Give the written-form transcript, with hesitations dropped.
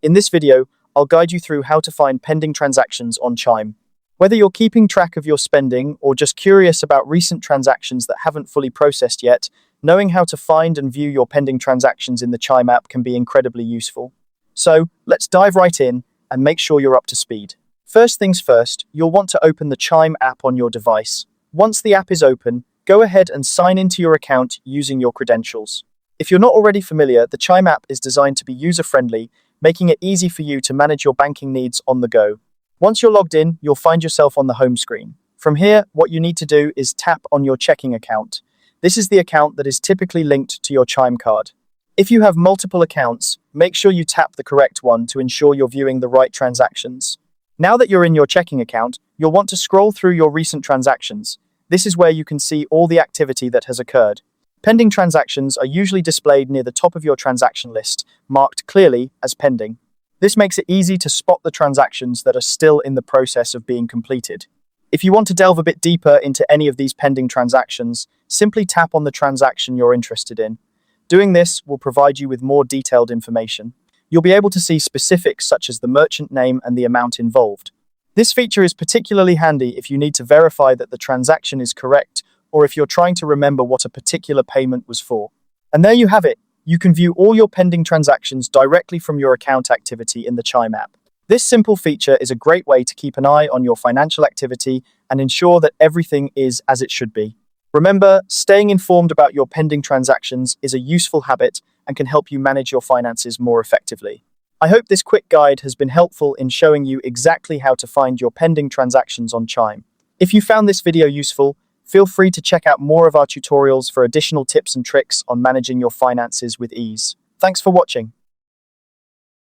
In this video, I'll guide you through how to find pending transactions on Chime. Whether you're keeping track of your spending or just curious about recent transactions that haven't fully processed yet, knowing how to find and view your pending transactions in the Chime app can be incredibly useful. So, let's dive right in and make sure you're up to speed. First things first, you'll want to open the Chime app on your device. Once the app is open, go ahead and sign into your account using your credentials. If you're not already familiar, the Chime app is designed to be user-friendly, making it easy for you to manage your banking needs on the go. Once you're logged in, you'll find yourself on the home screen. From here, what you need to do is tap on your checking account. This is the account that is typically linked to your Chime card. If you have multiple accounts, make sure you tap the correct one to ensure you're viewing the right transactions. Now that you're in your checking account, you'll want to scroll through your recent transactions. This is where you can see all the activity that has occurred. Pending transactions are usually displayed near the top of your transaction list, marked clearly as pending. This makes it easy to spot the transactions that are still in the process of being completed. If you want to delve a bit deeper into any of these pending transactions, simply tap on the transaction you're interested in. Doing this will provide you with more detailed information. You'll be able to see specifics such as the merchant name and the amount involved. This feature is particularly handy if you need to verify that the transaction is correct or if you're trying to remember what a particular payment was for. And there you have it. You can view all your pending transactions directly from your account activity in the Chime app. This simple feature is a great way to keep an eye on your financial activity and ensure that everything is as it should be. Remember, staying informed about your pending transactions is a useful habit and can help you manage your finances more effectively. I hope this quick guide has been helpful in showing you exactly how to find your pending transactions on Chime. If you found this video useful, feel free to check out more of our tutorials for additional tips and tricks on managing your finances with ease. Thanks for watching.